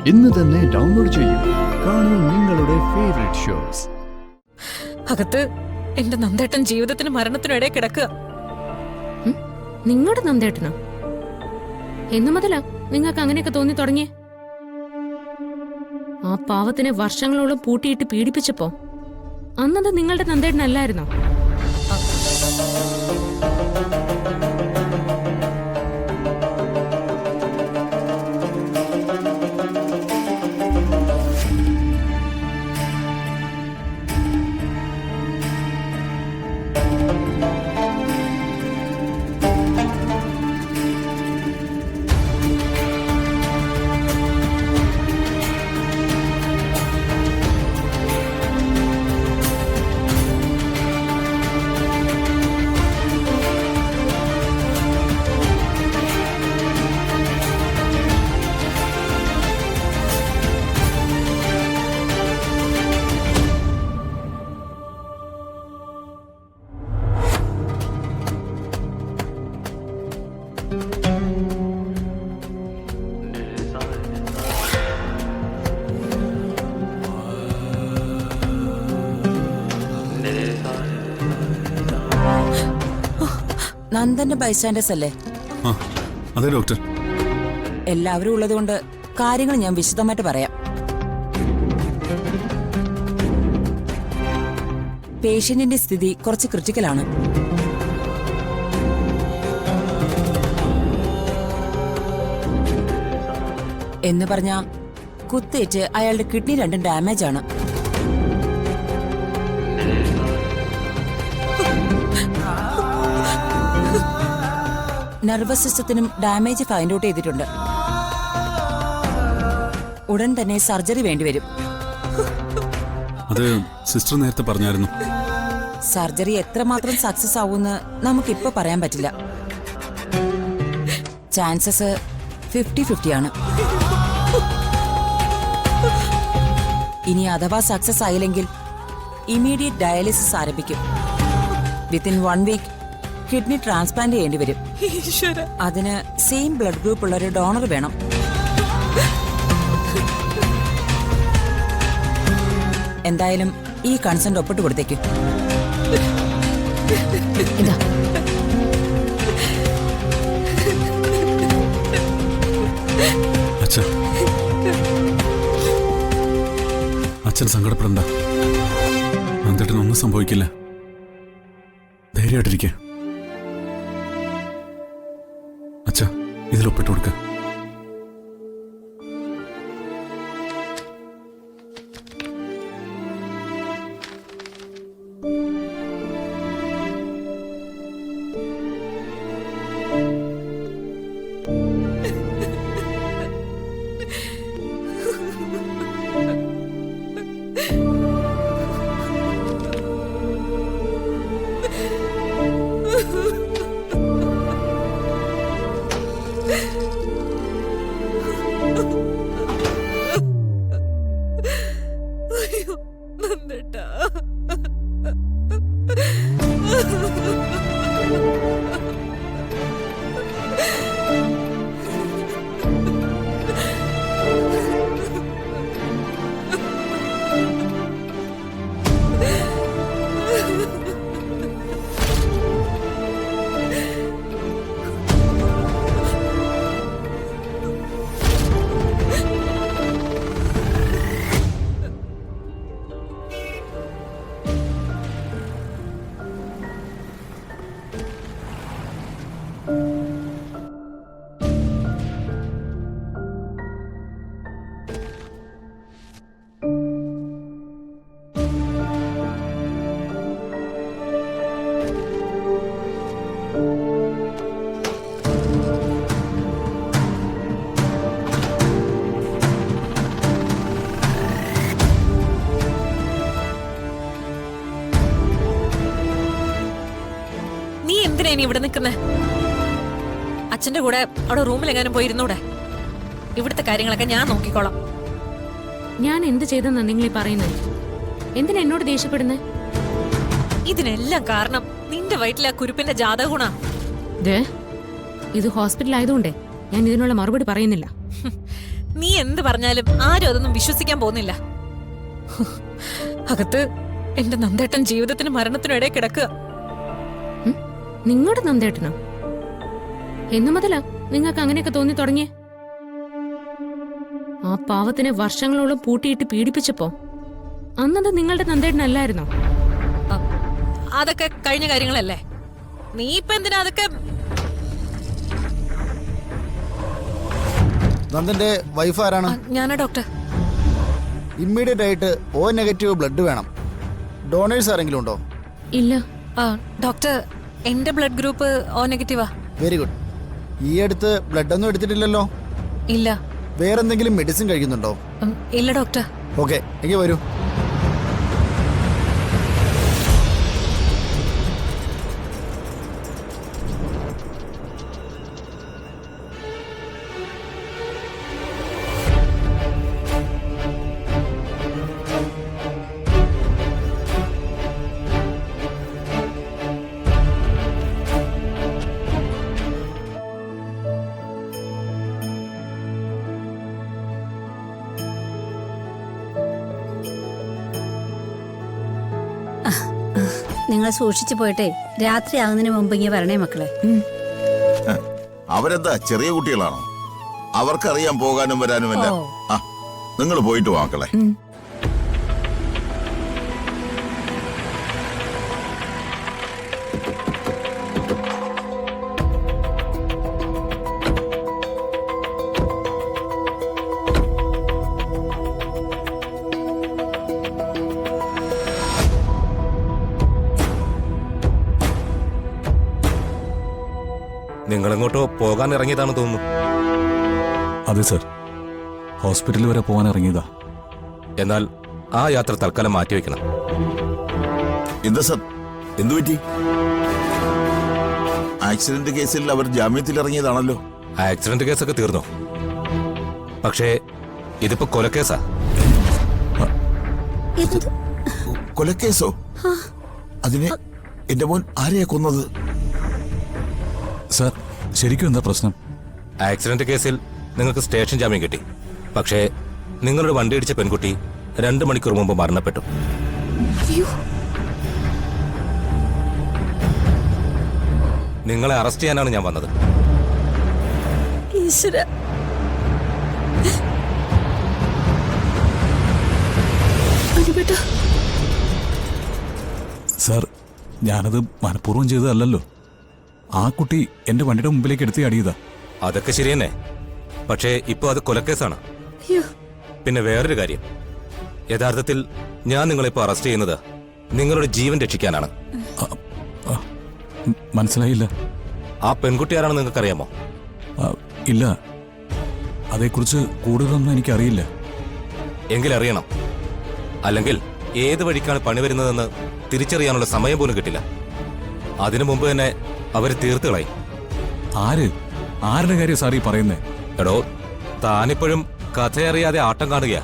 ഇന്ന് തന്നെ ഡൗൺലോഡ് ചെയ്യൂ. കാണൂ നിങ്ങളുടെ ഫേവറേറ്റ് ഷോസ്. അകത്ത് എന്റെ നന്ദേട്ടൻ ജീവിതത്തിനും മരണത്തിനും ഇടയിൽ കിടക്കുക. നിങ്ങളുടെ നന്ദേട്ടനോ? എന്നു മുതലാ നിങ്ങൾക്ക് അങ്ങനെയൊക്കെ തോന്നി തുടങ്ങിയേ? ആ പാവത്തിനെ വർഷങ്ങളോളം പൂട്ടിയിട്ട് പീഡിപ്പിച്ചപ്പോ അന്നത് നിങ്ങളുടെ നന്ദേട്ടനല്ലായിരുന്നോ? നന്ദന്റെ ബൈസ്റ്റാൻഡേഴ്സ് അല്ലേ? അതെ ഡോക്ടർ. എല്ലാവരും ഉള്ളതുകൊണ്ട് കാര്യങ്ങൾ ഞാൻ വിശദമായിട്ട് പറയാം. പേഷ്യന്റിന്റെ സ്ഥിതി കുറച്ച് ക്രിട്ടിക്കലാണ്. എന്ന് പറഞ്ഞ കുത്തേറ്റ് അയാളുടെ കിഡ്നി രണ്ടും ഡാമേജ് ആണ്. നെർവസ് സിസ്റ്റത്തിനും ഡാമേജ് ഫൈൻഡ് ഔട്ട് ചെയ്തിട്ടുണ്ട്. ഉടൻ തന്നെ സർജറി വേണ്ടിവരും. അത് സിസ്റ്റർ നേരത്തെ പറഞ്ഞായിരുന്നു. സർജറി എത്രമാത്രം സക്സസ് ആവുമെന്ന് നമുക്കിപ്പോ പറയാൻ പറ്റില്ല. ചാൻസസ് 50-50 ആണ്. ഇനി അഥവാ സക്സസ് ആയില്ലെങ്കിൽ ഇമീഡിയറ്റ് ഡയാലിസിസ് ആരംഭിക്കും. വിത്തിൻ 1 വീക്ക് കിഡ്നി ട്രാൻസ്പ്ലാന്റ് ചെയ്യേണ്ടി വരും. അതിന് സെയിം ബ്ലഡ് ഗ്രൂപ്പ് ഉള്ള ഒരു ഡോണർ വേണം. എന്തായാലും ഈ കൺസെന്റ് ഒപ്പിട്ട് കൊടുത്തേക്കും. അച്ഛൻ സങ്കടപ്പെടണ്ട. നന്ദേട്ടനൊന്നും സംഭവിക്കില്ല. ധൈര്യമായിട്ടിരിക്കുക. അച്ഛാ, ഇതിൽ ഒപ്പിട്ട് കൊടുക്ക. ഇനി ഇവിടെ നിൽക്കുന്നേ? അച്ഛന്റെ കൂടെ അവിടെ റൂമിലെങ്ങാനും പോയിരുന്നൂടെ? ഇവിടുത്തെ കാര്യങ്ങളൊക്കെ ഞാൻ നോക്കിക്കോളാം. ഞാൻ എന്ത് ചെയ്തെന്നാ നിങ്ങൾ ഈ പറയുന്നത്? എന്തിനാ എന്നോട് ദേഷ്യപ്പെടുന്നേ? ഇതിനെല്ലാം കാരണം നിന്റെ വയറ്റിലെ ആ കുരുപ്പിന്റെ ജാതക ഗുണ. ഇത് ഹോസ്പിറ്റൽ ആയതുകൊണ്ടേ ഞാൻ ഇതിനുള്ള മറുപടി പറയുന്നില്ല. നീ എന്ത് പറഞ്ഞാലും ആരും അതൊന്നും വിശ്വസിക്കാൻ പോകുന്നില്ല. അകത്ത് എന്റെ നന്ദേട്ടൻ ജീവിതത്തിനും മരണത്തിനും ഇടയിൽ കിടക്കുക. നിങ്ങളുടെ നന്ദേട്ടനോ? എന്നു മുതലാ നിങ്ങൾക്ക് അങ്ങനെയൊക്കെ തോന്നി തുടങ്ങിയേ? ആ പാവത്തിനെ വർഷങ്ങളോളം പൂട്ടിയിട്ട് പീഡിപ്പിച്ചപ്പോ അന്നത് നിങ്ങളുടെ നന്ദേട്ടനല്ലായിരുന്നോ? അതൊക്കെ കഴിഞ്ഞ കാര്യങ്ങളല്ലേ. നീ ഇപ്പൊ എന്തിനാ അതൊക്കെ? നന്ദന്റെ വൈഫ് ആരാണ്? ഞാനാ ഡോക്ടർ. ഇമ്മീഡിയറ്റ് ആയിട്ട് O നെഗറ്റീവ് ബ്ലഡ് വേണം. ഡോണേഴ്സ് ആരെങ്കിലും ഉണ്ടോ? ഇല്ല. ഡോക്ടർ, എന്റെ ബ്ലഡ് ഗ്രൂപ്പ് O നെഗറ്റീവാ. Very good. ഈ അടുത്ത് ബ്ലഡ് ഒന്നും എടുത്തിട്ടില്ലല്ലോ? ഇല്ല. വേറെന്തെങ്കിലും മെഡിസിൻ കഴിക്കുന്നുണ്ടോ? ഇല്ല ഡോക്ടർ. ഓക്കെ, എങ്കിൽ വരൂ. നിങ്ങൾ സൂക്ഷിച്ചു പോയിട്ടെ രാത്രി ആകുന്നതിന് മുമ്പ് ഇങ്ങനെ വരണേ മക്കളെ. അവരെന്താ ചെറിയ കുട്ടികളാണോ? അവർക്കറിയാൻ പോകാനും വരാനും എല്ലാം. ആ, നിങ്ങൾ പോയിട്ട് വാ മക്കളെ. നിങ്ങളെങ്ങോട്ടോ പോകാൻ ഇറങ്ങിയതാണെന്ന് തോന്നുന്നു. അതെ സർ, ഹോസ്പിറ്റലിൽ വരെ പോകാൻ ഇറങ്ങിയതാ. എന്നാൽ ആ യാത്ര തൽക്കാലം മാറ്റിവെക്കണം. എന്താ സർ, എന്തു പറ്റി? ആക്സിഡന്റ് കേസിൽ അവർ ജാമ്യത്തിൽ ഇറങ്ങിയതാണല്ലോ. ആക്സിഡന്റ് കേസൊക്കെ തീർന്നു. പക്ഷേ ഇതിപ്പോ കൊലക്കേസാ. കൊലക്കേസോ? അതിനെ എന്റെ മോൻ ആരെയാ കൊന്നത്? സർ, ശരിക്കും എന്താ പ്രശ്നം? ആക്സിഡന്റ് കേസിൽ നിങ്ങൾക്ക് സ്റ്റേഷൻ ജാമ്യം കിട്ടി. പക്ഷേ നിങ്ങളുടെ വണ്ടി ഇടിച്ച പെൺകുട്ടി 2 മണിക്കൂർ മുമ്പ് മരണപ്പെട്ടു. നിങ്ങളെ അറസ്റ്റ് ചെയ്യാനാണ് ഞാൻ വന്നത്. സർ, ഞാനത് മനഃപൂർവ്വം ചെയ്തതല്ലല്ലോ. ആ കുട്ടി എന്റെ വണ്ടിയുടെ മുമ്പിലേക്ക് എടുത്ത് അടിയതാ. അതൊക്കെ ശരി തന്നെ. പക്ഷേ ഇപ്പൊ അത് കൊലക്കേസാണ്. പിന്നെ വേറൊരു കാര്യം, യഥാർത്ഥത്തിൽ ഞാൻ നിങ്ങളിപ്പോ അറസ്റ്റ് ചെയ്യുന്നത് നിങ്ങളുടെ ജീവൻ രക്ഷിക്കാനാണ്. മനസ്സിലായില്ല. ആ പെൺകുട്ടി ആരാണെന്ന് നിങ്ങൾക്കറിയാമോ? ഇല്ല, അതേക്കുറിച്ച് കൂടുതലൊന്നും എനിക്കറിയില്ല. എങ്കിലറിയണം. അല്ലെങ്കിൽ ഏത് വഴിക്കാണ് പണി വരുന്നതെന്ന് തിരിച്ചറിയാനുള്ള സമയം പോലും കിട്ടില്ല. അതിനു മുമ്പ് തന്നെ അവര് തീർത്ത് കളയും. ആരുടെ കാര്യം സാർ ഈ പറയുന്നേ? എടോ, താനിപ്പോഴും കഥയറിയാതെ ആട്ടം കാണുകയാ.